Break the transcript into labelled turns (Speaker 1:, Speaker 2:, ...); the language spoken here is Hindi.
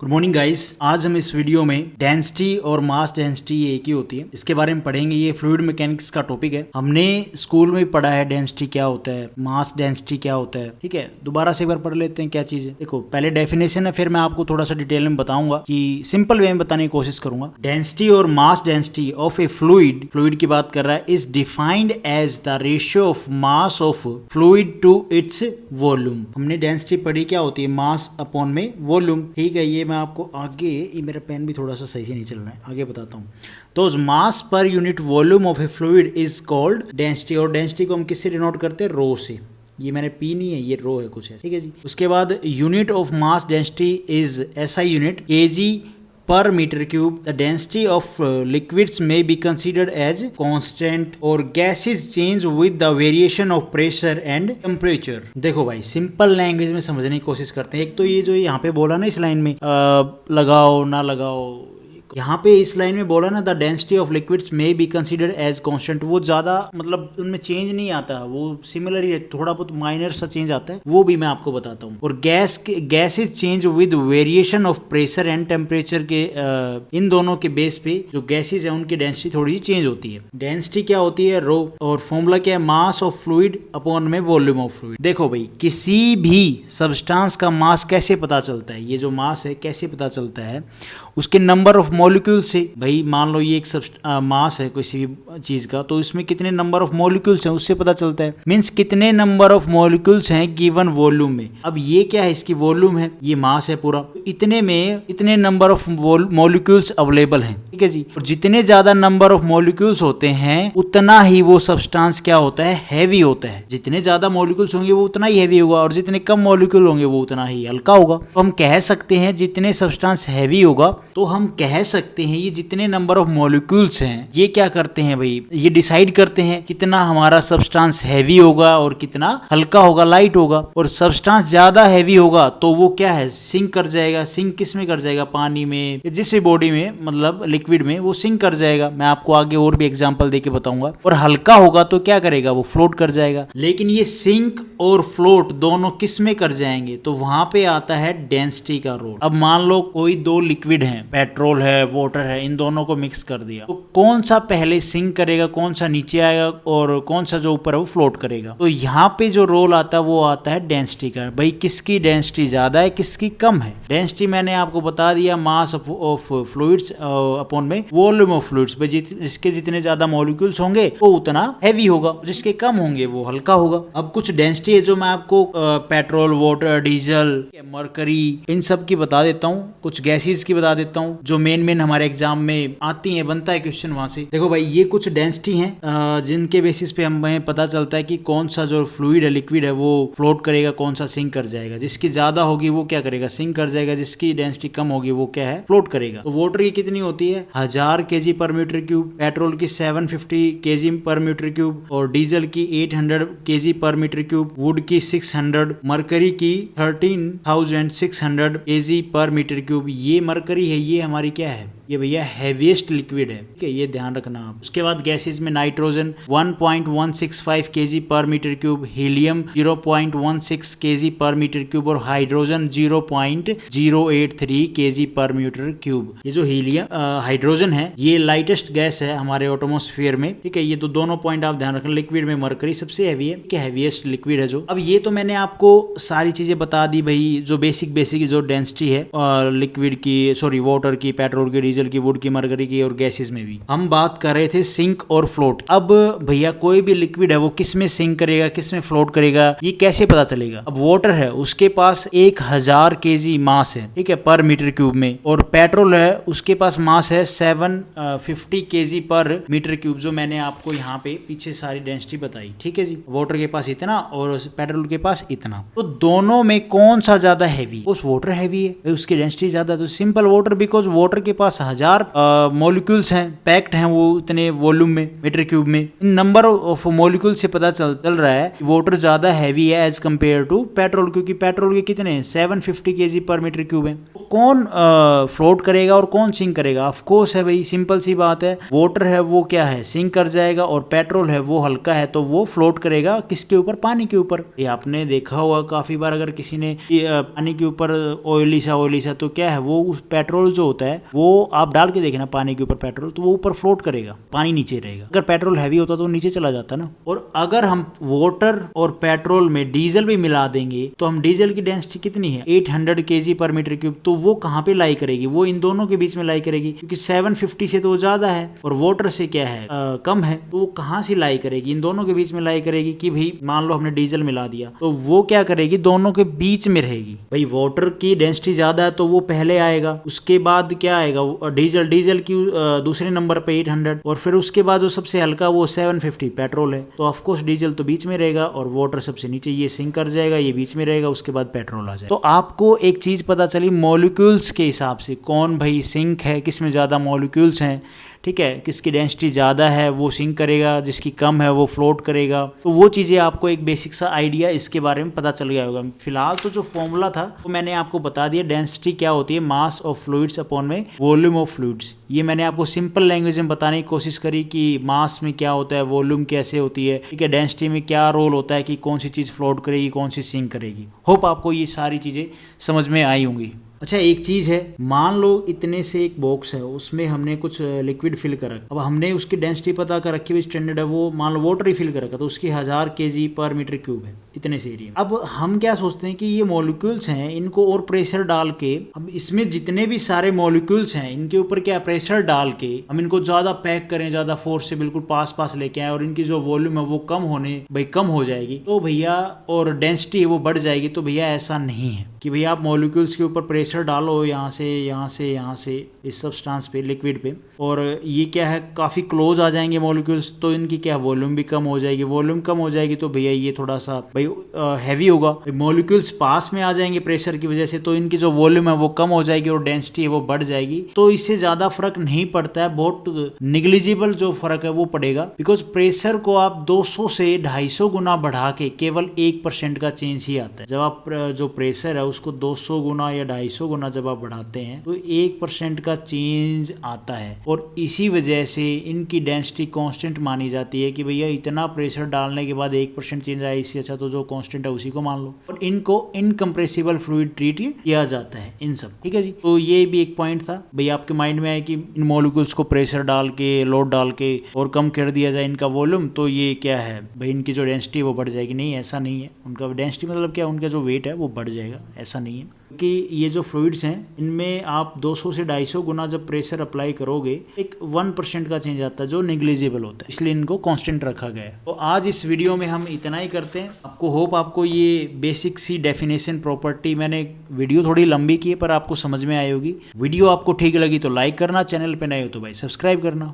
Speaker 1: Good morning guys. आज हम इस वीडियो में डेंसिटी और मास डेंसिटी एक ही होती है इसके बारे में पढ़ेंगे। ये फ्लूइड मैकेनिक्स का टॉपिक है। हमने स्कूल में पढ़ा है डेंसिटी क्या होता है, मास डेंसिटी क्या होता है। ठीक है, दोबारा से एक बार पढ़ लेते हैं क्या चीज है। देखो, पहले डेफिनेशन है, फिर मैं आपको थोड़ा सा डिटेल में बताऊंगा कि सिंपल वे में बताने की कोशिश करूंगा। डेंसिटी और mass density of a fluid की बात कर रहा है, is defined as the ratio of mass of fluid to its volume. हमने डेंसिटी पढ़ी क्या होती है, मास अपॉन में वॉल्यूम। ठीक है, ये मैं आपको आगे, ये मेरा पेन भी थोड़ा सा सही से नहीं चल रहा है, आगे बताता हूँ। तो mass per unit volume of a fluid is called density, और डेंसिटी को हम किससे डिनोट करते हैं, रो से। ये मैंने पी नहीं है, ये रो है कुछ है। ठीक है जी। उसके बाद unit of mass density is SI unit, KG per meter cube. The density of liquids may be considered as constant or gases change with the variation of pressure and temperature. देखो भाई, सिंपल लैंग्वेज में समझने की कोशिश करते हैं। एक तो ये जो यहाँ पे बोला ना इस लाइन में, लगाओ ना लगाओ, यहाँ पे इस लाइन में बोला ना, the density of liquids may be considered as constant. वो ज्यादा मतलब उनमें चेंज नहीं आता, वो सिमिलर ही है, थोड़ा बहुत माइनर सा चेंज आता है, वो भी मैं आपको बताता हूँ। और gas is change with variation of pressure and temperature के इन दोनों के बेस पे जो गैसेज है उनकी डेंसिटी थोड़ी सी चेंज होती है। डेंसिटी क्या होती है, रो, और फॉर्मूला क्या है, मास ऑफ फ्लूइड अपॉन में वॉल्यूम ऑफ फ्लूइड। देखो भाई, किसी भी सब्सटेंस का मास कैसे पता चलता है, ये जो मास है कैसे पता चलता है, उसके नंबर ऑफ मॉलिक्यूल से। भाई मान लो ये एक मास है किसी भी चीज का, तो इसमें कितने नंबर ऑफ मॉलिक्यूल्स हैं उससे पता चलता है। मींस कितने नंबर ऑफ मॉलिक्यूल्स हैं गिवन वॉल्यूम में। अब ये क्या है, इसकी वॉल्यूम है, ये मास है पूरा, इतने में इतने नंबर ऑफ मॉलिक्यूल्स अवेलेबल हैं। ठीक है जी। और जितने ज्यादा नंबर ऑफ मॉलिक्यूल्स होते हैं उतना ही वो सब्सटेंस क्या होता है, हैवी होता है। जितने ज्यादा मॉलिक्यूल्स होंगे वो उतना ही हैवी होगा, और जितने कम मॉलिक्यूल होंगे वो उतना ही हल्का होगा। तो हम कह सकते हैं जितने सब्सटेंस हैवी होगा, तो हम कह सकते हैं ये जितने नंबर ऑफ मॉलिक्यूल्स हैं ये क्या करते हैं भाई, ये डिसाइड करते हैं कितना हमारा सब्सटेंस हैवी होगा और कितना हल्का होगा, लाइट होगा। और सब्सटेंस ज्यादा हैवी होगा तो वो क्या है, सिंक कर जाएगा। सिंक किस में कर जाएगा, पानी में, जिस भी बॉडी में, मतलब लिक्विड में, वो सिंक कर जाएगा। मैं आपको आगे और भी एग्जांपल देके बताऊंगा। और हल्का होगा तो क्या करेगा, वो फ्लोट कर जाएगा। लेकिन ये सिंक और फ्लोट दोनों किस में कर जाएंगे, तो वहां पे आता है डेंसिटी का रोल। अब मान लो कोई दो लिक्विड है, पेट्रोल है, वाटर है, इन दोनों को मिक्स कर दिया, तो कौन सा पहले सिंक करेगा, कौन सा नीचे आएगा, और कौन सा जो ऊपर है वो फ्लोट करेगा। तो यहाँ पे जो रोल आता है वो आता है डेंसिटी का। भाई किसकी डेंसिटी ज्यादा है, किसकी कम है। डेंसिटी मैंने आपको बता दिया, मास ऑफ फ्लूइड्स अपॉन में वॉल्यूम ऑफ फ्लूइड्स। भाई जिसके जितने ज्यादा मॉलिक्यूल्स होंगे वो उतना हैवी होगा, जिसके कम होंगे वो हल्का होगा। अब कुछ डेंसिटी है जो मैं आपको पेट्रोल, वाटर, डीजल, मरकरी, इन सब की बता देता हूँ। कुछ गैसेस की बता देता हूँ जो मेन हमारे एग्जाम में आती है, बनता है क्वेश्चन वहां से। देखो भाई, ये कुछ डेंसिटी हैं जिनके बेसिस पे हमें पता चलता है कि कौन सा जो फ्लूइड है, लिक्विड है, वो फ्लोट करेगा, कौन सा सिंक कर जाएगा। जिसकी ज्यादा होगी वो क्या करेगा, सिंक कर जाएगा। जिसकी डेंसिटी कम होगी वो क्या है, फ्लोट करेगा। तो वाटर की कितनी होती है, 1000 kg पर मीटर क्यूब, पेट्रोल की 750 kg पर मीटर क्यूब, और डीजल की 800 kg पर मीटर क्यूब, वुड की 600, मरकरी की 13,600 kg पर मीटर क्यूब। ये मरकरी है, ये हमारी क्या है, ये भैया हैवीएस्ट लिक्विड है। ठीक है, ये ध्यान रखना आप। उसके बाद गैसेस में नाइट्रोजन 1.165 kg पर मीटर क्यूब, हीलियम 0.16 kg पर मीटर क्यूब, और हाइड्रोजन 0.083 kg पर मीटर क्यूब। ये जो हीलियम हाइड्रोजन है ये लाइटेस्ट गैस है हमारे एटमॉस्फेयर में। ठीक है, ये तो दोनों पॉइंट आप ध्यान रखना। लिक्विड में मरकरी सबसे हैवी है, कि हैवीएस्ट लिक्विड है जो। अब ये तो मैंने आपको सारी चीजें बता दी भाई, जो बेसिक जो डेंसिटी है और लिक्विड की, सॉरी वाटर की, पेट्रोल की, डीजल की, वुड की, मरकरी की, और गैसेस में भी। हम बात कर रहे थे सिंक और फ्लोट। अब भैया कोई भी लिक्विड है वो किस में सिंक करेगा, किस में फ्लोट करेगा, ये कैसे पता चलेगा। अब वाटर है, उसके पास 1000 kg मास है, ठीक है, पर मीटर क्यूब में। और पेट्रोल है, उसके पास मास है 750 kg पर मीटर क्यूब, जो मैंने आपको यहाँ पे पीछे सारी डेंसिटी बताई। ठीक है जी। वाटर के पास इतना और पेट्रोल के पास इतना, तो दोनों में कौन सा ज्यादा हैवी, उस वाटर हैवी है, उसकी डेंसिटी ज्यादा। तो सिंपल वाटर, बिकॉज वाटर के पास 1000 मॉलिक्यूल्स हैं, पैक्ड हैं वो इतने वॉल्यूम में मीटर क्यूब में। इन नंबर ऑफ मॉलिक्यूल से पता चल रहा है कि वाटर ज्यादा हैवी है एज कम्पेयर टू पेट्रोल, क्योंकि पेट्रोल के कितने हैं 750 kg पर मीटर क्यूब है। कौन फ्लोट करेगा और कौन सिंक करेगा? ऑफ कोर्स है भाई, सिंपल सी बात है, वाटर है वो क्या है सिंक कर जाएगा, और पेट्रोल है वो हल्का है तो वो फ्लोट करेगा किसके ऊपर? पानी के ऊपर। ये आपने देखा होगा काफी बार, अगर किसी ने पानी के ऊपर ऑयली सा तो क्या है वो पेट्रोल जो होता है वो आप डाल के देखना पानी के ऊपर पेट्रोल, तो वो ऊपर फ्लोट करेगा, पानी नीचे रहेगा। अगर पेट्रोल हैवी होता तो नीचे चला जाता ना। और अगर हम वाटर और पेट्रोल में डीजल भी मिला देंगे तो हम डीजल की डेंसिटी कितनी है 800 kg पर मीटर क्यूब, तो वो कहाँ पे लाई करेगी? वो इन दोनों के बीच में लाई करेगी, क्योंकि 750 से तो वो ज्यादा है और वाटर से क्या है कम है, तो वो कहाँ से लाई करेगी? इन दोनों के बीच में लाई करेगी। कि भाई मान लो हमने डीजल मिला दिया तो वो क्या करेगी? दोनों के बीच में रहेगी। भाई वाटर की डेंसिटी ज्यादा है तो वो पहले आएगा, उसके बाद क्या आएगा? डीजल की दूसरे नंबर पे 800, और फिर उसके बाद जो सबसे हल्का वो 750 पेट्रोल है, तो ऑफकोर्स डीजल तो बीच में रहेगा और वाटर सबसे नीचे, ये सिंक कर जाएगा, ये बीच में रहेगा, उसके बाद पेट्रोल आ जाएगा। तो आपको एक चीज पता चली मॉलिक्यूल्स के हिसाब से कौन भाई सिंक है, किसमें ज्यादा मॉलिक्यूल्स हैं, ठीक है, किसकी डेंसिटी ज़्यादा है वो सिंक करेगा, जिसकी कम है वो फ्लोट करेगा। तो वो चीज़ें आपको एक बेसिक सा आइडिया इसके बारे में पता चल गया होगा। फिलहाल तो जो फॉर्मूला था वो मैंने आपको बता दिया, डेंसिटी क्या होती है, मास ऑफ फ्लूइड्स अपॉन में वॉल्यूम ऑफ फ्लूइड्स। ये मैंने आपको सिंपल लैंग्वेज में बताने की कोशिश करी कि मास में क्या होता है, वॉल्यूम कैसे होती है, ठीक है, डेंसिटी में क्या रोल होता है कि कौन सी चीज़ फ्लोट करेगी, कौन सी सिंक करेगी। होप आपको ये सारी चीज़ें समझ में आई होंगी। अच्छा, एक चीज है, मान लो इतने से एक बॉक्स है, उसमें हमने कुछ लिक्विड फिल कर रखा, अब हमने उसकी डेंसिटी पता कर रखी हुई स्टैंडर्ड है, वो मान लो वाटर ही फिल कर रखा, तो उसकी 1000 kg पर मीटर क्यूब है इतने से एरिया। अब हम क्या सोचते हैं कि ये मॉलिक्यूल्स हैं, इनको और प्रेशर डाल के, अब इसमें जितने भी सारे मॉलिक्यूल्स हैं इनके ऊपर क्या प्रेशर डाल के हम इनको ज्यादा पैक करें, ज्यादा फोर्स से बिल्कुल पास लेके आए और इनकी जो वॉल्यूम है वो कम हो जाएगी, तो भैया, और डेंसिटी है वो बढ़ जाएगी। तो भैया ऐसा नहीं है कि भैया आप मॉलिक्यूल्स के ऊपर प्रेशर डालो यहाँ से इस सब्सटेंस पे, लिक्विड पे, और ये क्या है काफ़ी क्लोज आ जाएंगे मॉलिक्यूल्स, तो इनकी क्या वॉल्यूम भी कम हो जाएगी। वॉल्यूम कम हो जाएगी तो भैया ये थोड़ा सा भाई हैवी होगा। मॉलिक्यूल्स पास में आ जाएंगे प्रेशर की वजह से, तो इनकी जो वॉल्यूम है वो कम हो जाएगी और डेंसिटी है वो बढ़ जाएगी। तो इससे ज़्यादा फर्क नहीं पड़ता है, बहुत निग्लिजिबल जो फर्क है वो पड़ेगा, बिकॉज प्रेशर को आप 200 से 250 गुना बढ़ा के केवल 1% का चेंज ही आता है। जब आप जो प्रेशर है उसको 200 गुना या 250 गुना जब आप बढ़ाते हैं तो 1% का चेंज आता है, और इसी वजह से इनकी डेंसिटी कांस्टेंट मानी जाती है कि भैया इतना प्रेशर डालने के बाद 1% चेंज आया, इससे अच्छा तो जो कांस्टेंट है उसी को मान लो। और इनको इनकम्प्रेसिबल फ्लूइड ट्रीट किया जाता है इन सब, ठीक है जी। तो ये भी एक पॉइंट था भैया आपके माइंड में आया कि इन मॉलिक्यूल्स को प्रेशर डाल के, लोड डाल के और कम कर दिया जाए इनका वॉल्यूम, तो ये क्या है भाई इनकी जो डेंसिटी वो बढ़ जाएगी। नहीं, ऐसा नहीं है। उनका डेंसिटी मतलब क्या, उनका जो वेट है वो बढ़ जाएगा, ऐसा नहीं है। कि ये जो फ्लूइड्स हैं इनमें आप 200 से 250 गुना जब प्रेशर अप्लाई करोगे एक 1% का चेंज आता है जो निग्लिजिबल होता है, इसलिए इनको कांस्टेंट रखा गया है। तो आज इस वीडियो में हम इतना ही करते हैं। आपको ये बेसिक सी डेफिनेशन प्रॉपर्टी, मैंने वीडियो थोड़ी लंबी की है पर आपको समझ में आई होगी। वीडियो आपको ठीक लगी तो लाइक करना, चैनल पे नए हो तो भाई सब्सक्राइब करना।